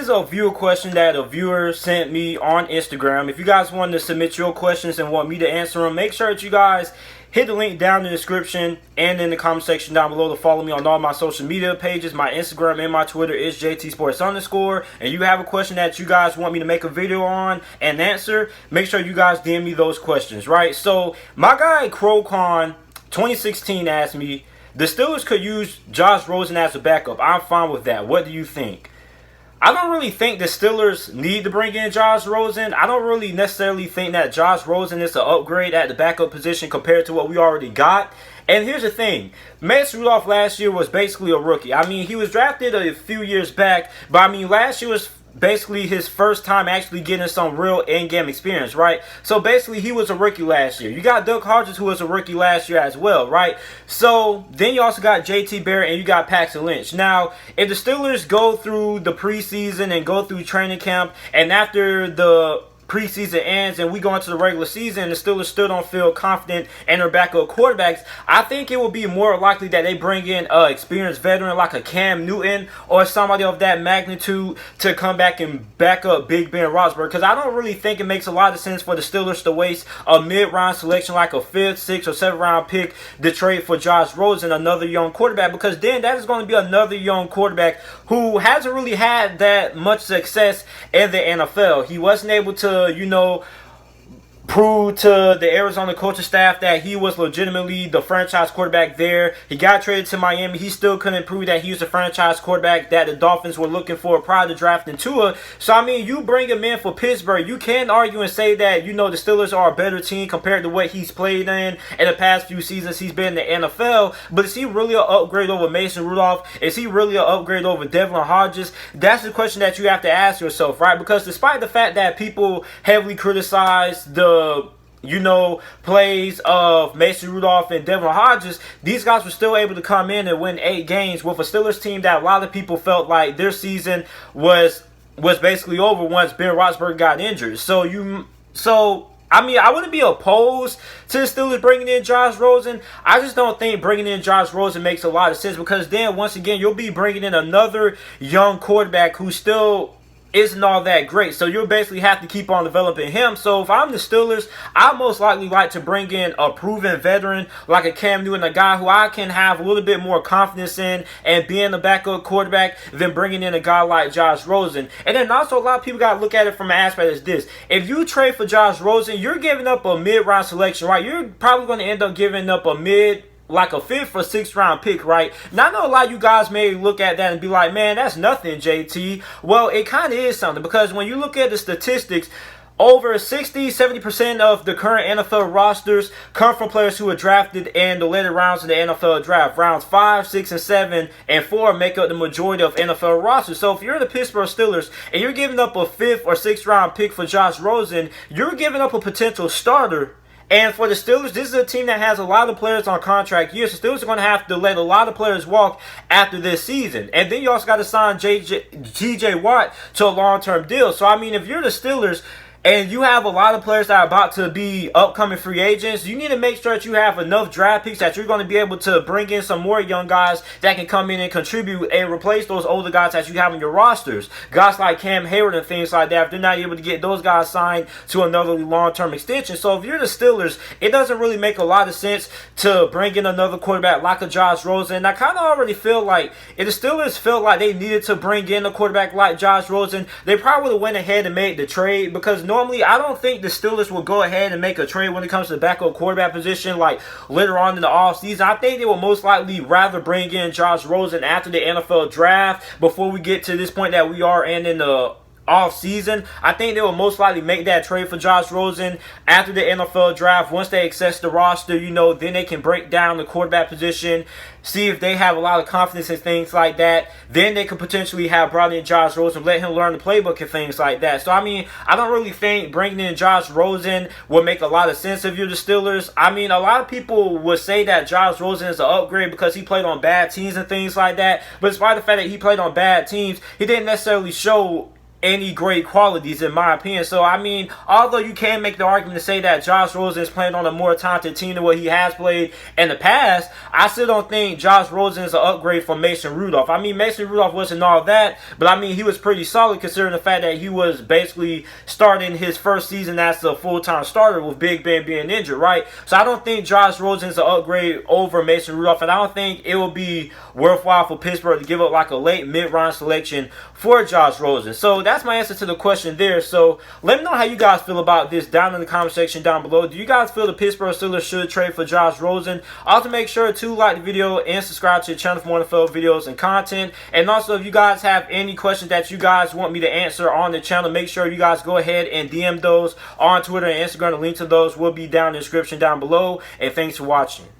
is a viewer question that a viewer sent me on Instagram. If you guys want to submit your questions and want me to answer them, make sure that you guys hit the link down in the description and in the comment section down below to follow me on all my social media pages. My Instagram and my Twitter is JTSports_. And you have a question that you guys want me to make a video on and answer, make sure you guys DM me those questions, right? So my guy Crowcon 2016 asked me, the Steelers could use Josh Rosen as a backup. I'm fine with that. What do you think? I don't really think the Steelers need to bring in Josh Rosen. I don't really necessarily think that Josh Rosen is an upgrade at the backup position compared to what we already got. And here's the thing. Mason Rudolph last year was basically a rookie. I mean, he was drafted a few years back, but I mean, last year was basically his first time actually getting some real in-game experience, right? So basically he was a rookie last year. You got Doug Hodges, who was a rookie last year as well, right? So then you also got JT Barrett and you got Paxton Lynch. Now, if the Steelers go through the preseason and go through training camp, and after the preseason ends and we go into the regular season, the Steelers still don't feel confident in their backup quarterbacks, I think it will be more likely that they bring in an experienced veteran like a Cam Newton or somebody of that magnitude to come back and back up Big Ben Roethlisberger, because I don't really think it makes a lot of sense for the Steelers to waste a mid-round selection like a 5th, 6th, or 7th round pick to trade for Josh Rosen, another young quarterback, because then that is going to be another young quarterback who hasn't really had that much success in the NFL. He wasn't able to prove to the Arizona coaching staff that he was legitimately the franchise quarterback there. He got traded to Miami. He still couldn't prove that he was the franchise quarterback that the Dolphins were looking for prior to drafting Tua. So, I mean, you bring him in for Pittsburgh. You can argue and say that, the Steelers are a better team compared to what he's played in the past few seasons he's been in the NFL. But is he really an upgrade over Mason Rudolph? Is he really an upgrade over Devlin Hodges? That's the question that you have to ask yourself, right? Because despite the fact that people heavily criticize the plays of Mason Rudolph and Devlin Hodges, these guys were still able to come in and win 8 games with a Steelers team that a lot of people felt like their season was basically over once Ben Roethlisberger got injured. I mean, I wouldn't be opposed to the Steelers bringing in Josh Rosen. I just don't think bringing in Josh Rosen makes a lot of sense, because then, once again, you'll be bringing in another young quarterback who still isn't all that great. So you'll basically have to keep on developing him. So if I'm the Steelers, I most likely like to bring in a proven veteran like a Cam Newton, a guy who I can have a little bit more confidence in and being the backup quarterback than bringing in a guy like Josh Rosen. And then also, a lot of people got to look at it from an aspect as this. If you trade for Josh Rosen, you're giving up a mid-round selection, right? You're probably going to end up giving up a 5th or 6th round pick, right? Now, I know a lot of you guys may look at that and be like, man, that's nothing, JT. Well, it kind of is something, because when you look at the statistics, over 60-70% of the current NFL rosters come from players who were drafted in the later rounds of the NFL draft. Rounds 5, 6, and 7, and 4 make up the majority of NFL rosters. So if you're the Pittsburgh Steelers and you're giving up a 5th or 6th round pick for Josh Rosen, you're giving up a potential starter. And for the Steelers, this is a team that has a lot of players on contract years. So Steelers are going to have to let a lot of players walk after this season. And then you also got to sign T.J. Watt to a long-term deal. So, I mean, if you're the Steelers and you have a lot of players that are about to be upcoming free agents, you need to make sure that you have enough draft picks that you're going to be able to bring in some more young guys that can come in and contribute and replace those older guys that you have in your rosters. Guys like Cam Hayward and things like that, if they're not able to get those guys signed to another long-term extension. So if you're the Steelers, it doesn't really make a lot of sense to bring in another quarterback like a Josh Rosen. And I kind of already feel like if the Steelers felt like they needed to bring in a quarterback like Josh Rosen, they probably would have went ahead and made the trade, because normally, I don't think the Steelers will go ahead and make a trade when it comes to the backup quarterback position, like later on in the offseason. I think they will most likely rather bring in Josh Rosen after the NFL draft before we get to this point that we are in the off season. I think they will most likely make that trade for Josh Rosen after the NFL draft. Once they access the roster, then they can break down the quarterback position, see if they have a lot of confidence in things like that. Then they could potentially have brought in Josh Rosen, let him learn the playbook and things like that. So, I mean, I don't really think bringing in Josh Rosen would make a lot of sense if you're the Steelers. I mean, a lot of people would say that Josh Rosen is an upgrade because he played on bad teams and things like that. But despite the fact that he played on bad teams, he didn't necessarily show any great qualities in my opinion. So I mean, although you can make the argument to say that Josh Rosen is playing on a more talented team than what he has played in the past, I still don't think Josh Rosen is an upgrade from Mason Rudolph. I mean, Mason Rudolph wasn't all that, but I mean, he was pretty solid considering the fact that he was basically starting his first season as a full-time starter with Big Ben being injured, right? So I don't think Josh Rosen is an upgrade over Mason Rudolph, and I don't think it will be worthwhile for Pittsburgh to give up like a late mid-round selection for Josh Rosen. So that's my answer to the question there. So let me know how you guys feel about this down in the comment section down below. Do you guys feel the Pittsburgh Steelers should trade for Josh Rosen? Also, make sure to like the video and subscribe to the channel for more NFL videos and content. And also, if you guys have any questions that you guys want me to answer on the channel, make sure you guys go ahead and DM those on Twitter and Instagram. The link to those will be down in the description down below. And thanks for watching.